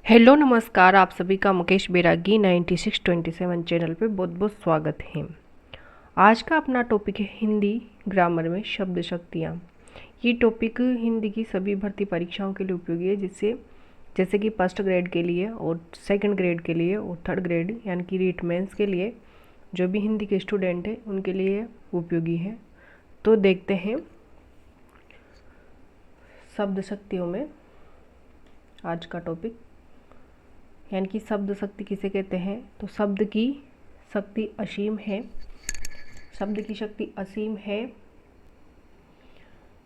Hello नमस्कार, आप सभी का मुकेश बैरागी 9627 चैनल पे बहुत बहुत स्वागत है। आज का अपना टॉपिक है हिंदी ग्रामर में शब्द शक्तियाँ। ये टॉपिक हिंदी की सभी भर्ती परीक्षाओं के लिए उपयोगी है, जैसे कि फर्स्ट ग्रेड के लिए और सेकंड ग्रेड के लिए और थर्ड ग्रेड यानी कि रीट मेंस के लिए जो भी हिंदी के स्टूडेंट हैं उनके लिए उपयोगी है। तो देखते हैं शब्द शक्तियों में आज का टॉपिक, यानी कि शब्द शक्ति किसे कहते हैं। तो शब्द की शक्ति असीम है। शब्द की शक्ति असीम है।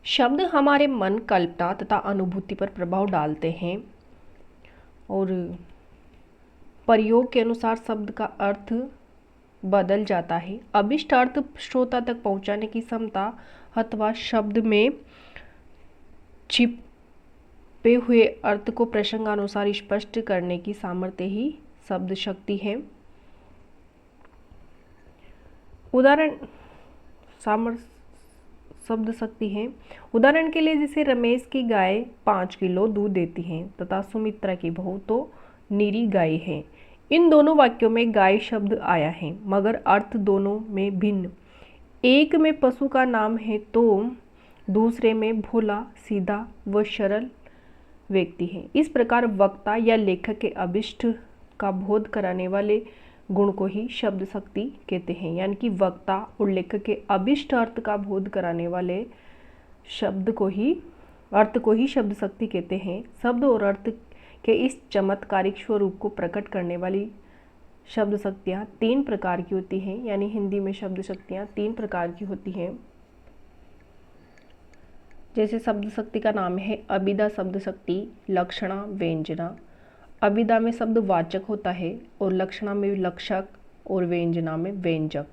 शब्द हमारे मन, कल्पना तथा अनुभूति पर प्रभाव डालते हैं और प्रयोग के अनुसार शब्द का अर्थ बदल जाता है। अभिष्ट अर्थ श्रोता तक पहुंचाने की क्षमता अथवा शब्द में छिपे हुए अर्थ को प्रसंगानुसार स्पष्ट करने की सामर्थ्य ही शब्द शक्ति है। उदाहरण शब्द शक्ति है। उदाहरण के लिए जैसे रमेश की गाय 5 किलो दूध देती है तथा सुमित्रा की बहू तो निरी गाय है। इन दोनों वाक्यों में गाय शब्द आया है मगर अर्थ दोनों में भिन्न। एक में पशु का नाम है तो दूसरे में भोला, सीधा व सरल व्यक्ति है। इस प्रकार वक्ता या लेखक के अभिष्ट का बोध कराने वाले गुण को ही शब्द शक्ति कहते हैं, यानी कि वक्ता और लेखक के अभिष्ट अर्थ का बोध कराने वाले अर्थ को ही शब्द शक्ति कहते हैं। शब्द और अर्थ के इस चमत्कारिक स्वरूप को प्रकट करने वाली शब्द शक्तियाँ 3 प्रकार की होती हैं, यानी हिंदी में शब्द शक्तियाँ 3 प्रकार की होती हैं। जैसे शब्द शक्ति का नाम है अभिधा शब्द शक्ति, लक्षणा, व्यंजना। अभिधा में शब्द वाचक होता है और लक्षणा में लक्षक और व्यंजना में व्यंजक।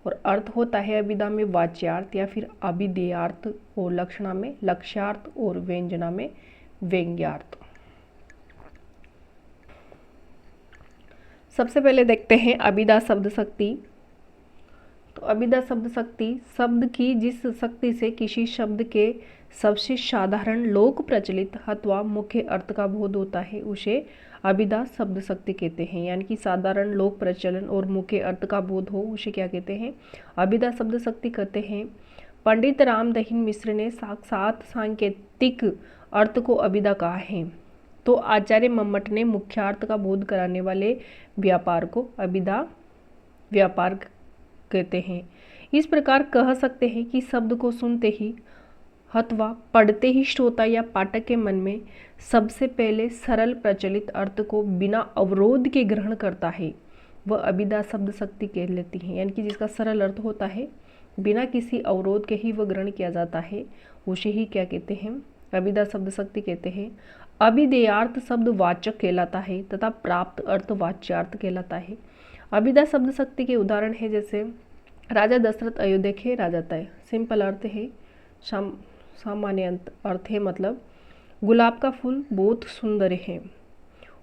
और अर्थ होता है अभिधा में वाच्यार्थ या फिर अभिधेयार्थ और लक्षणा में लक्ष्यार्थ और व्यंजना में व्यंग्यार्थ। सबसे पहले देखते हैं अभिधा शब्द शक्ति। तो अभिधा शब्द शक्ति शब्द की जिस शक्ति से किसी शब्द के सबसे साधारण लोक प्रचलित अथवा मुख्य अर्थ का बोध होता है उसे अभिधा शब्द शक्ति कहते हैं, यानी कि साधारण लोक प्रचलन और मुख्य अर्थ का बोध हो उसे क्या कहते हैं, अभिधा शब्द शक्ति कहते हैं। पंडित रामदहिन मिश्र ने साक्षात सांकेतिक अर्थ को अभिधा कहा है तो आचार्य मम्मट ने मुख्यार्थ का बोध कराने वाले व्यापार को अभिधा व्यापार कहते हैं। इस प्रकार कह सकते हैं कि शब्द को सुनते ही अथवा पढ़ते ही श्रोता या पाठक के मन में सबसे पहले सरल प्रचलित अर्थ को बिना अवरोध के ग्रहण करता है वह अभिधा शब्द शक्ति कह लेती है, यानी कि जिसका सरल अर्थ होता है बिना किसी अवरोध के ही वह ग्रहण किया जाता है उसे ही क्या कहते हैं, अभिधा शब्द शक्ति कहते हैं। अभिधेयार्थ शब्द वाचक कहलाता है तथा प्राप्त अर्थ वाच्यार्थ कहलाता है। अभिधा शब्द शक्ति के उदाहरण है जैसे राजा दशरथ अयोध्या के राजा तय। सिंपल अर्थ है, सामान्य अर्थ है मतलब गुलाब का फूल बहुत सुंदर है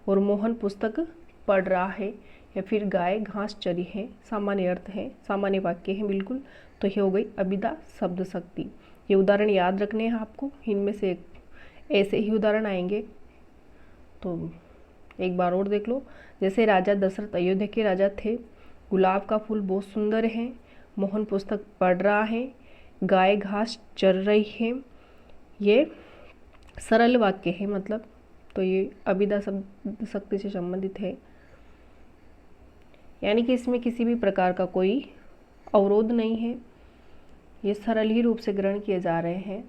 और मोहन पुस्तक पढ़ रहा है या फिर गाय घास चरी है। सामान्य अर्थ है, सामान्य वाक्य है बिल्कुल। तो ये हो गई अभिधा शब्द शक्ति। ये उदाहरण याद रखने हैं आपको, इनमें से ऐसे ही उदाहरण आएंगे तो एक बार और देख लो। जैसे राजा दशरथ अयोध्या के राजा थे, गुलाब का फूल बहुत सुंदर है, मोहन पुस्तक पढ़ रहा है, गाय घास चर रही है। ये सरल वाक्य है मतलब, तो ये अभिधा शब्द शक्ति से संबंधित है, यानी कि इसमें किसी भी प्रकार का कोई अवरोध नहीं है, ये सरल ही रूप से ग्रहण किए जा रहे हैं।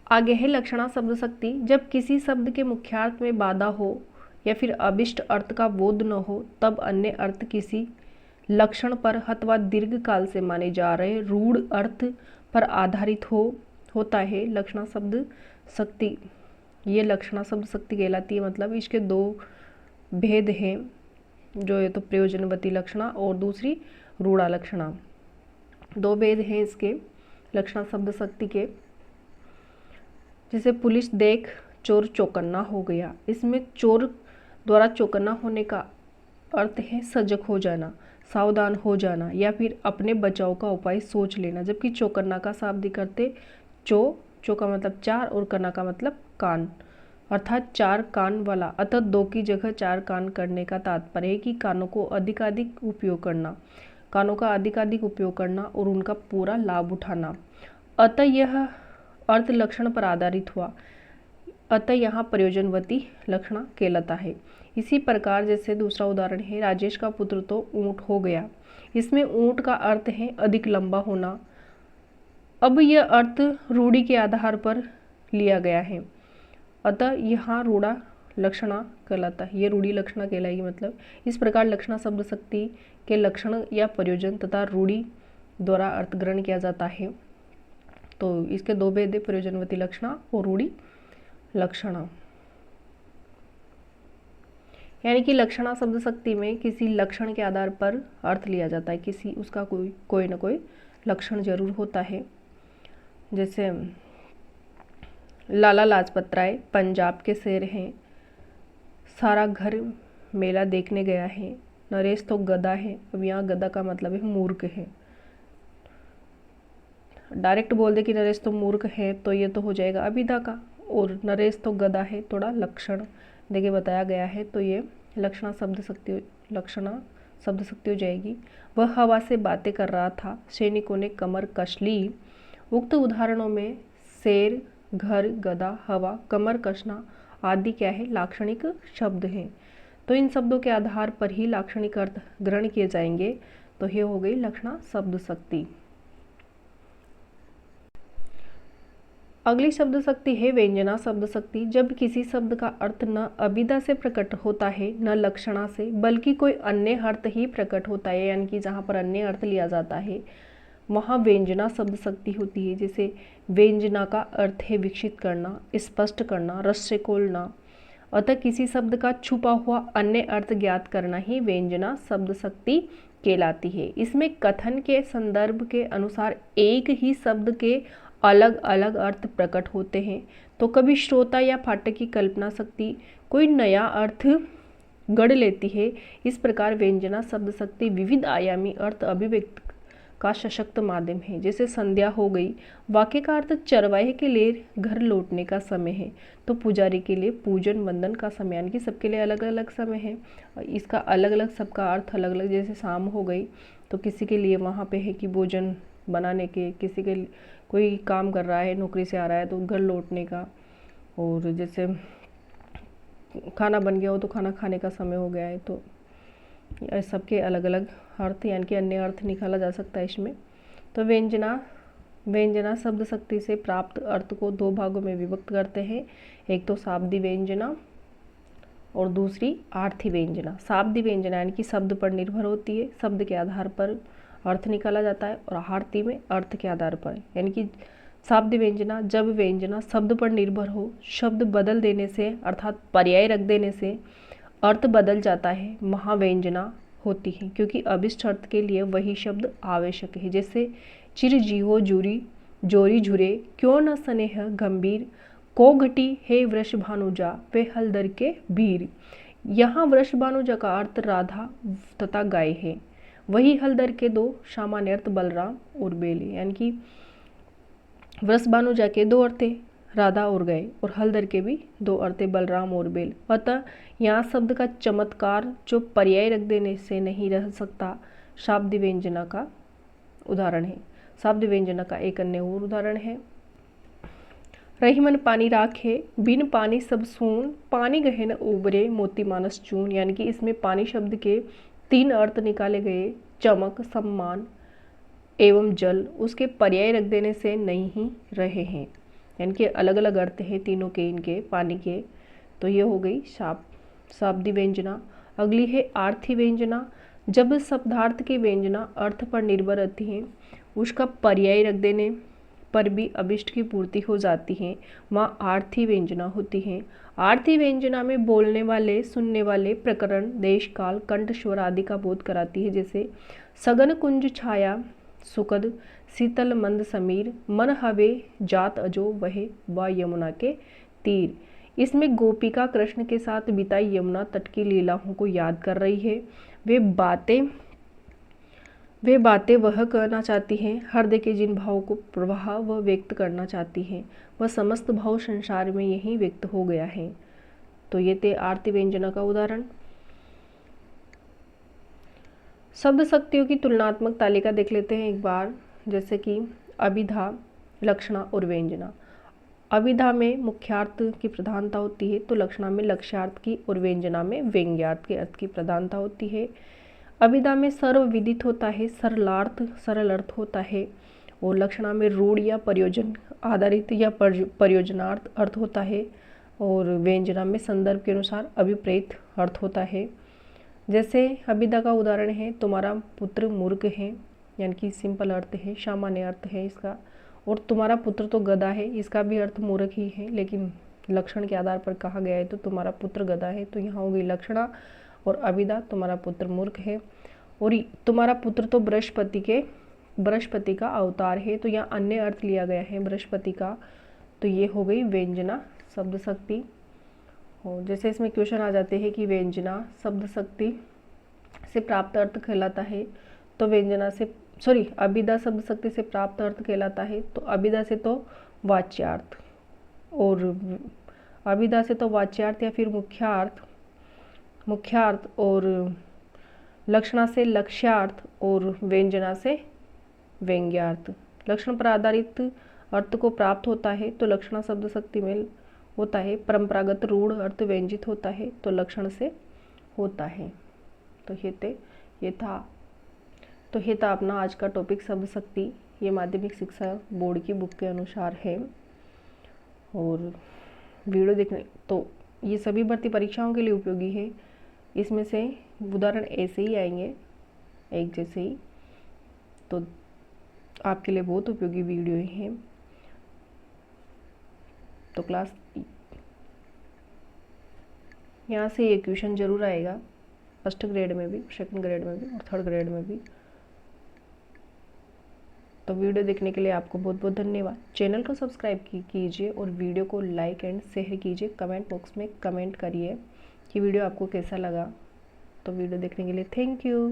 आगे है लक्षणा शब्द शक्ति। जब किसी शब्द के मुख्यार्थ में बाधा हो या फिर अभिष्ट अर्थ का बोध न हो तब अन्य अर्थ किसी लक्षण पर अथवा दीर्घ काल से माने जा रहे रूढ़ अर्थ पर आधारित होता है लक्षणा शब्द शक्ति। ये लक्षणा शब्द शक्ति कहलाती है, मतलब इसके 2 भेद हैं, जो ये तो प्रयोजनवती लक्षणा और दूसरी रूढ़ा लक्षणा। 2 भेद हैं इसके लक्षणा शब्द शक्ति के। जैसे पुलिस देख चोर चौकन्ना हो गया, इसमें चोर द्वारा चौकन्ना होने का अर्थ है सजग हो जाना, सावधान हो जाना या फिर अपने बचाव का उपाय सोच लेना, जबकि चौकन्ना का शाब्दिक अर्थ चो का मतलब चार और कना का मतलब कान, अर्थात चार कान वाला। अतः दो की जगह चार कान करने का तात्पर्य है कि कानों को अधिकाधिक उपयोग करना, कानों का अधिकाधिक उपयोग करना और उनका पूरा लाभ उठाना। अतः यह अर्थ लक्षण पर आधारित हुआ, अतः यहाँ प्रयोजनवती लक्षणा कहलाता है। इसी प्रकार जैसे दूसरा उदाहरण है, राजेश का पुत्र तो ऊंट हो गया। इसमें ऊंट का अर्थ है अधिक लंबा होना। अब यह अर्थ रूढ़ी के आधार पर लिया गया है, अतः यहाँ रूढ़ा लक्षणा कहलाता है, ये रूढ़ी लक्षणा कहलाएगी। मतलब इस प्रकार लक्षणा शब्द शक्ति के लक्षण या प्रयोजन तथा रूढ़ी द्वारा अर्थ ग्रहण किया जाता है। तो इसके दो भेद है, प्रयोजनवती लक्षणा और रूढ़ी लक्षणा। यानी कि लक्षणा शब्द शक्ति में किसी लक्षण के आधार पर अर्थ लिया जाता है, किसी उसका कोई ना कोई लक्षण जरूर होता है। जैसे लाला लाजपत राय पंजाब के शेर हैं, सारा घर मेला देखने गया है, नरेश तो गधा है। अब यहाँ गधा का मतलब है मूर्ख है। डायरेक्ट बोल दे कि नरेश तो मूर्ख है तो ये तो हो जाएगा अभिधा का, और नरेश तो गधा है थोड़ा लक्षण देके बताया गया है तो ये लक्षणा शब्द शक्ति हो जाएगी। वह हवा से बातें कर रहा था, सैनिकों ने कमर कस ली। उक्त उदाहरणों में शेर, घर, गधा, हवा, कमर कसना आदि क्या है, लाक्षणिक शब्द हैं। तो इन शब्दों के आधार पर ही लाक्षणिक अर्थ ग्रहण किए जाएंगे। तो ये हो गई लक्षणा शब्द शक्ति। अगली शब्द शक्ति है व्यंजना शब्द शक्ति। जब किसी शब्द का अर्थ न अभिधा से प्रकट होता है न लक्षणा से, बल्कि कोई अन्य अर्थ ही प्रकट होता है, यानी कि जहाँ पर अन्य अर्थ लिया जाता है वहाँ व्यंजना शब्द शक्ति होती है। जैसे व्यंजना का अर्थ है विकसित करना, स्पष्ट करना, रस से खोलना। अतः किसी शब्द का छुपा हुआ अन्य अर्थ ज्ञात करना ही व्यंजना शब्द शक्ति कहलाती है। इसमें कथन के संदर्भ के अनुसार एक ही शब्द के अलग अलग अर्थ प्रकट होते हैं। तो कभी श्रोता या पाठक की कल्पना शक्ति कोई नया अर्थ गढ़ लेती है। इस प्रकार व्यंजना शब्द शक्ति विविध आयामी अर्थ अभिव्यक्त का सशक्त माध्यम है। जैसे संध्या हो गई, वाक्य का अर्थ चरवाहे के लिए घर लौटने का समय है, तो पुजारी के लिए पूजन वंदन का समय, यानी कि सबके लिए अलग अलग समय है। इसका अलग अलग सबका अर्थ अलग अलग। जैसे शाम हो गई तो किसी के लिए वहाँ पे है कि भोजन बनाने के, किसी के कोई काम कर रहा है, नौकरी से आ रहा है तो घर लौटने का, और जैसे खाना बन गया हो तो खाना खाने का समय हो गया है। तो सबके अलग अलग अर्थ यानी कि अन्य अर्थ निकाला जा सकता है इसमें। तो व्यंजना शब्द शक्ति से प्राप्त अर्थ को दो भागों में विभक्त करते हैं, एक तो शाब्दी व्यंजना और दूसरी आर्थी व्यंजना। शाब्दी व्यंजना यानी कि शब्द पर निर्भर होती है, शब्द के आधार पर अर्थ निकाला जाता है, और आरती में अर्थ के आधार पर, यानी कि शाब्दी व्यंजना जब व्यंजना शब्द पर निर्भर हो, शब्द बदल देने से अर्थात पर्याय रख देने से अर्थ बदल जाता है, महाव्यंजना होती है, क्योंकि अभिष्ट अर्थ के लिए वही शब्द आवश्यक है। जैसे चिर जीहो जूरी जोरी झुरे, क्यों न स्नेह गंभीर, को घटी हे वृष भानुजा वे हलदर के वीर। यहाँ वृष भानुजा का अर्थ राधा तथा गाय है, वही हलदर के दो सामान्य अर्थ बलराम और बेल, यानी कि वृष भानुजा के दो अर्थ है राधा और गाय, और हलदर के भी दो अर्थ है बलराम और बेल। अतः यहाँ शब्द का चमत्कार जो पर्याय रख देने से नहीं रह सकता, शाब्दी व्यंजना का उदाहरण है। शाब्दी व्यंजना का एक अन्य और उदाहरण है, रही मन पानी राखे बिन पानी सब सून, पानी गहे न उबरे मोती मानस चून। यानी कि इसमें पानी शब्द के तीन अर्थ निकाले गए, चमक, सम्मान एवं जल, उसके पर्याय रख देने से नहीं ही रहे हैं, यानी कि अलग अलग अर्थ हैं तीनों के इनके पानी के। तो ये हो गई शाब्दी व्यंजना। अगली है आर्थी व्यंजना। जब शब्दार्थ की व्यंजना अर्थ पर निर्भर रहती हैं, उसका पर्याय रख देने पर भी अभिष्ट की पूर्ति हो जाती है, वहाँ आर्थी व्यंजना होती है। आर्थी व्यंजना में बोलने वाले सुनने वाले प्रकरण देश काल कंठ स्वर आदि का बोध कराती है। जैसे सगन कुंज छाया सुखद शीतल मंद समीर, मन हवे जात अजो वहे व यमुना के तीर। इसमें गोपिका कृष्ण के साथ बिताई यमुना तट की लीलाओं को याद कर रही है। वे बातें वे बातें वह कहना चाहती हैं, हृदय के जिन भावों को प्रवाह वह व्यक्त करना चाहती हैं, वह समस्त भाव संसार में यही व्यक्त हो गया है। तो ये थे आरती व्यंजना का उदाहरण। शब्द शक्तियों की तुलनात्मक तालिका देख लेते हैं एक बार, जैसे कि अभिधा, लक्षणा और व्यंजना। अभिधा में मुख्यार्थ की प्रधानता होती है, तो लक्षणा में लक्ष्यार्थ की और व्यंजना में व्यंग्यार्थ के अर्थ की प्रधानता होती है। अभिधा में सर्व विदित होता है, सरलार्थ सरल अर्थ होता है, और लक्षणा में रूढ़ या प्रयोजन आधारित या प्रयोजनार्थ अर्थ होता है, और व्यंजना में संदर्भ के अनुसार अभिप्रेत अर्थ होता है। जैसे अभिधा का उदाहरण है, तुम्हारा पुत्र मूर्ख है, यानी कि सिंपल अर्थ है, सामान्य अर्थ है इसका। और तुम्हारा पुत्र तो गधा है, इसका भी अर्थ मूर्ख ही है, लेकिन लक्षण के आधार पर कहा गया है, तो तुम्हारा पुत्र गधा है, तो यहाँ हो गई लक्षणा। और अभिधा, तुम्हारा पुत्र मूर्ख है, और तुम्हारा पुत्र तो बृहस्पति का अवतार है, तो यहाँ अन्य अर्थ लिया गया है बृहस्पति का, तो ये हो गई व्यंजना शब्द शक्ति। और जैसे इसमें क्वेश्चन आ जाते हैं कि व्यंजना शब्द शक्ति से प्राप्त अर्थ कहलाता है, तो अभिधा शब्द शक्ति से प्राप्त अर्थ कहलाता है, तो अभिधा से तो वाच्यार्थ, और अभिधा से तो वाच्यार्थ या फिर मुख्यार्थ, और लक्षणा से लक्ष्यार्थ, और व्यंजना से व्यंग्यार्थ। लक्षण पर आधारित अर्थ को प्राप्त होता है, तो लक्षणा शब्द शक्ति में होता है। परंपरागत रूढ़ अर्थ व्यंजित होता है, तो लक्षण से होता है। तो ये था अपना आज का टॉपिक शब्द शक्ति। ये माध्यमिक शिक्षा बोर्ड की बुक के अनुसार है। और वीडियो देखने तो ये सभी भर्ती परीक्षाओं के लिए उपयोगी है। इसमें से उदाहरण ऐसे ही आएंगे, एक जैसे ही, तो आपके लिए बहुत उपयोगी वीडियो है। तो क्लास यहाँ से ये क्वेश्चन जरूर आएगा, फर्स्ट ग्रेड में भी, सेकंड ग्रेड में भी और थर्ड ग्रेड में भी। तो वीडियो देखने के लिए आपको बहुत बहुत धन्यवाद। चैनल को सब्सक्राइब कीजिए और वीडियो को लाइक एंड शेयर कीजिए। कमेंट बॉक्स में कमेंट करिए कि वीडियो आपको कैसा लगा। तो वीडियो देखने के लिए थैंक यू।